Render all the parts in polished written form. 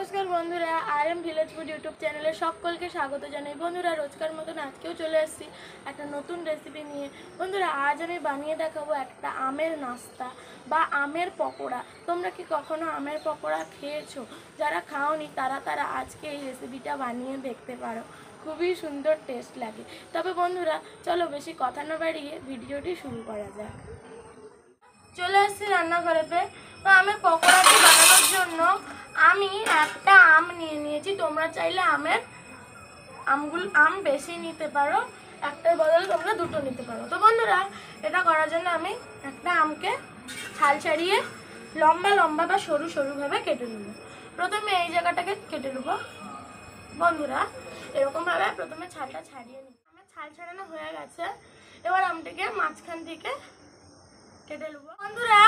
नमस्कार बंधुरा R M village food YouTube चैनले सकलके स्वागत जानाई। बंधुरा रोजकार मतन आजकेও चले एसेছি একটা নতুন রেসিপি নিয়ে। বন্ধুরা আজ আমি বানিয়ে দেখাবো একটা আমের নাস্তা বা আমের পকোড়া। তোমরা কি কখনো আমের পকোড়া খেয়েছো? যারা খাওনি তারা আজকে এই রেসিপিটা বানিয়ে দেখতে পারো, খুবই সুন্দর টেস্ট লাগে। তবে বন্ধুরা চলো বেশি কথা না বাড়িয়ে ভিডিওটি শুরু করা যাক। চলে এসেছি রান্নাঘরেতে। তো আমের পকোড়াটি বানানোর জন্য আমি একটা আম নিয়ে নিয়েছি। তোমরা চাইলে আম বেশি নিতে পারো, একটার বদলে তোমরা দুটো নিতে পারো। তো বন্ধুরা এটা করার জন্য আমি একটা আমকে ছাল ছাড়িয়ে লম্বা লম্বা বা সরু সরুভাবে কেটে নেব। প্রথমে এই জায়গাটাকে কেটে নেব বন্ধুরা, এরকমভাবে প্রথমে ছালটা ছাড়িয়ে নিই। আমার ছাল ছাড়ানো হয়ে গেছে, এবার আমটাকে মাঝখান থেকে কেটে নেব। বন্ধুরা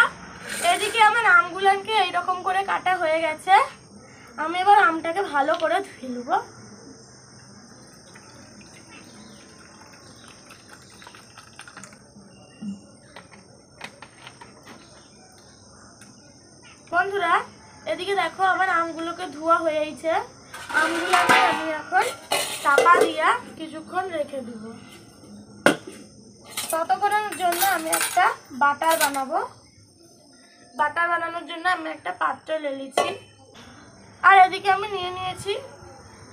এদিকে আমার আমগুলোকে এইরকম করে কাটা হয়ে গেছে। আমি এবার আমটাকে ভালো করে ধুয়ে নেব। বন্ধুরা এদিকে দেখো আমার আমগুলোকে ধোয়া হয়ে গেছে। আমগুলোকে আমি এখন চাপা দিয়ে কিছুক্ষণ রেখে দেব। ততক্ষণের জন্য আমি একটা বাটার বানাবো। বাটার বানানোর জন্য আমি একটা পাত্র নিয়েছি, আর এদিকে আমি নিয়ে নিয়েছি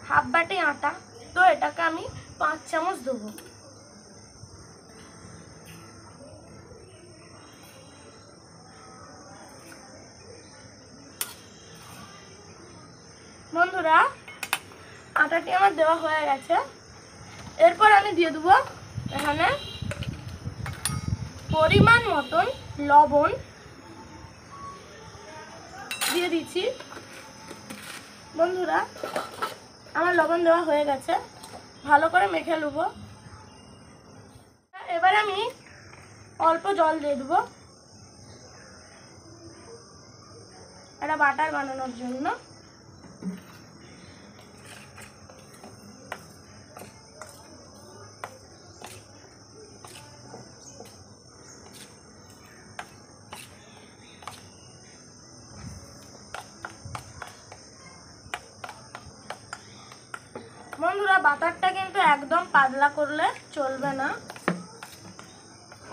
হাফ বাটি আটা। তো এটাকে আমি 5 চামচ দেবো। বন্ধুরা আটাটি আমার দেওয়া হয়ে গেছে। এরপর আমি দিয়ে দেবো এখানে পরিমাণ মতন লবণ দিয়ে দিচ্ছি। বন্ধুরা আমার লবণ দেওয়া হয়ে গেছে, ভালো করে মেখে নেব। এবার আমি অল্প জল দিয়ে দেবো একটা বাটার বানানোর জন্য। বন্ধুরা বাটারটা কিন্তু একদম পাতলা করলে চলবে না,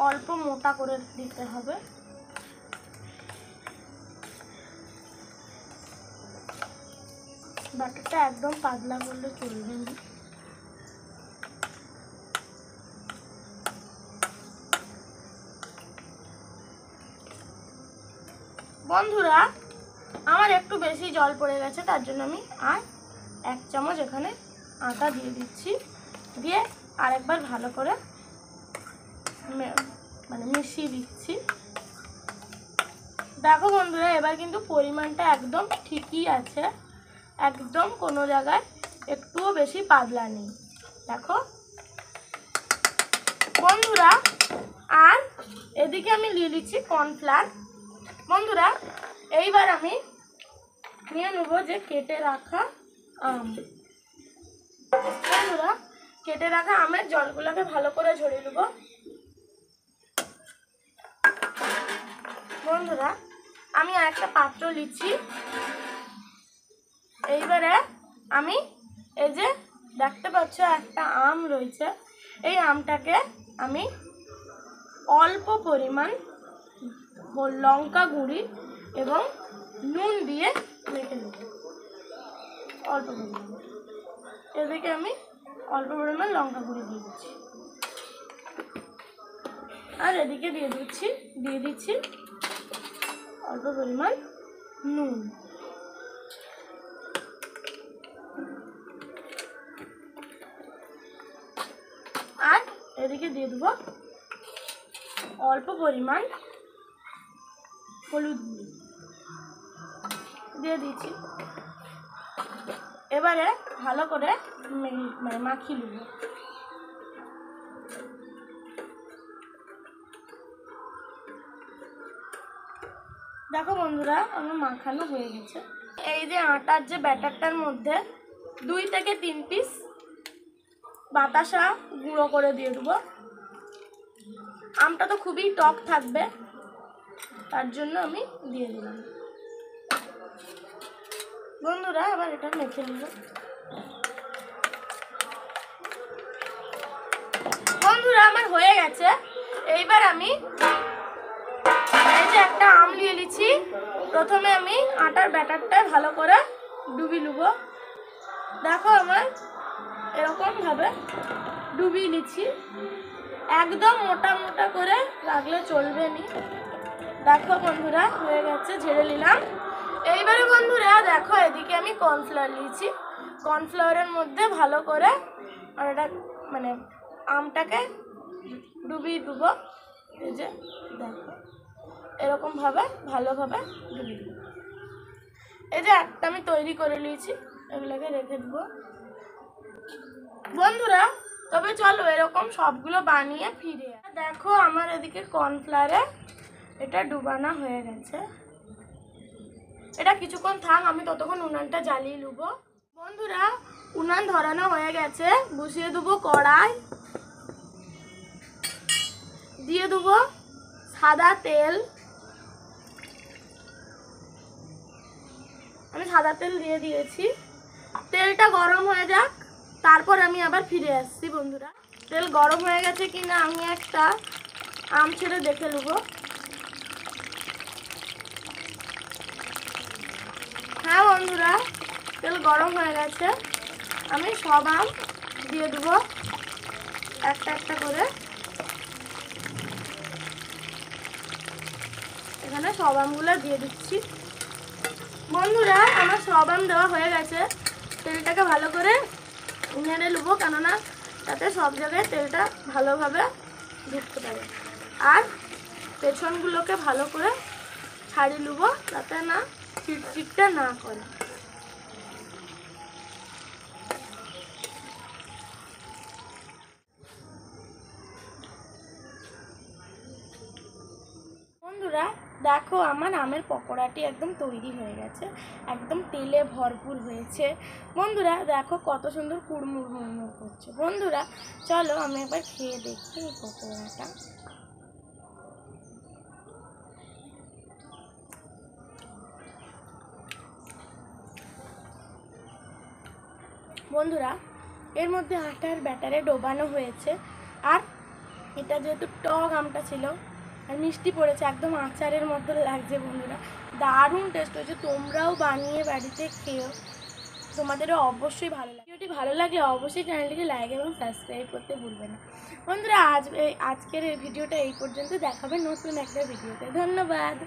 অল্প মোটা করে দিতে হবে। বাটারটা একদম পাতলা করলে চলবে না। বন্ধুরা আমার একটু বেশি জল পড়ে গেছে, তার জন্য আমি আর 1 চামচ এখানে আটা দিয়ে দিচ্ছি। দিয়ে আরেকবার ভালো করে মিশিয়ে দিচ্ছি। দেখো বন্ধুরা এবার কিন্তু পরিমাণটা একদম ঠিকই আছে, একদম কোনো জায়গায় একটুও বেশি পাতলা নেই। দেখো বন্ধুরা, আর এদিকে আমি নিয়ে নিচ্ছি কর্নফ্লাওয়ার। বন্ধুরা এইবার আমি নিয়ে নেব যে কেটে রাখা আম। বন্ধুরা কেটে রাখা আমের জলগুলোকে ভালো করে ঝরিয়ে নেব। বন্ধুরা আমি আরেকটা পাত্র নিচ্ছি। এইবারে আমি এই যে দেখতে পাচ্ছ একটা আম রয়েছে, এই আমটাকে আমি অল্প পরিমাণ লঙ্কা গুঁড়ি এবং নুন দিয়ে মেখে নেব। অল্প পরিমাণ, এদিকে আমি অল্প পরিমাণ লঙ্কা গুঁড়ি দিয়ে দিচ্ছি, আর এদিকে দিয়ে দিচ্ছি অল্প পরিমাণ নুন। আর এদিকে দিয়ে দেবো অল্প পরিমাণ হলুদ গুঁড়ি দিয়ে দিচ্ছি। এবারে ভালো করে মাখিয়ে নেব। দেখো বন্ধুরা আমার মাখানো হয়ে গেছে। এই যে আটার যে ব্যাটারটার মধ্যে 2 থেকে 3 পিস বাতাসা গুঁড়ো করে দিয়ে দেবো। আমটা তো খুবই টক থাকবে, তার জন্য আমি দিয়ে দিলাম। বন্ধুরা আবার এটা মেখে নিব। বন্ধুরা আমার হয়ে গেছে। এইবার আমি এই যে একটা আম নিয়ে নিচ্ছি। প্রথমে আমি আটার ব্যাটারটা ভালো করে ডুবিয়ে নেব। দেখো আমার এরকম ভাবে ডুবিয়ে নিচ্ছি। একদম মোটা মোটা করে রাখলে চলবে না। দেখো বন্ধুরা হয়ে গেছে, ঝেড়ে নিলাম। এইবারে বন্ধুরা দেখো এদিকে আমি কর্নফ্লাওয়ার নিয়েছি। কর্নফ্লাওয়ারের মধ্যে ভালো করে আর এটা মানে আমটাকে ডুবিয়ে দেবো। এই যে দেখো এরকমভাবে ভালোভাবে ডুবিয়ে দেবো। এই যে একটা আমি তৈরি করে নিয়েছি, এগুলোকে রেখে দেবো। বন্ধুরা তবে চলো এরকম সবগুলো বানিয়ে ফিরে। দেখো আমার এদিকে কর্নফ্লাওয়ারে এটা ডুবানো হয়ে গেছে। এটা কিছুক্ষণ থাক, আমি ততক্ষণ উনানটা জ্বালিয়ে নেব। বন্ধুরা উনান ধরানো হয়ে গেছে, বসিয়ে দেবো কড়াই, দিয়ে দেবো সাদা তেল। আমি সাদা তেল দিয়ে দিয়েছি। তেলটা গরম হয়ে যাক, তারপর আমি আবার ফিরে আসছি। বন্ধুরা তেল গরম হয়ে গেছে কিনা আমি একটা আম ছেড়ে দেখে নেব। হ্যাঁ বন্ধুরা তেল গরম হয়ে গেছে। আমি সব আম দিয়ে দেবো একটা একটা করে। এখানে সব আমগুলো দিয়ে দিচ্ছি। বন্ধুরা আমার সব আম দেওয়া হয়ে গেছে। তেলটাকে ভালো করে নেড়ে নেবো, কেননা তাতে সব জায়গায় তেলটা ভালোভাবে ঢুকতে পারে। আর পেছনগুলোকে ভালো করে ছাড়িয়ে নেবো, যাতে না চিটচিটটা না করে। বন্ধুরা দেখো আমার আমের পকোড়াটি একদম তৈরি হয়ে গেছে, একদম তেলে ভরপুর হয়েছে। বন্ধুরা দেখো কত সুন্দর কুড়মুড় মুড়মুড় করছে। বন্ধুরা চলো আমি একবার খেয়ে দেখি এই পকোড়াটা। বন্ধুরা এর মধ্যে আটার ব্যাটারে ডোবানো হয়েছে, আর এটা যেহেতু টক আমটা ছিল আর মিষ্টি পড়েছে, একদম আচারের মতো লাগছে। বন্ধুরা দারুণ টেস্ট হয়েছে, তোমরাও বানিয়ে বাড়িতে খেও, তোমাদেরও অবশ্যই ভালো লাগে। ভিডিওটি ভালো লাগলে অবশ্যই চ্যানেলটিকে লাইক এবং সাবস্ক্রাইব করতে ভুলবে না। বন্ধুরা আজকের এই ভিডিওটা এই পর্যন্ত, দেখাবে নতুন একটা ভিডিওতে। ধন্যবাদ।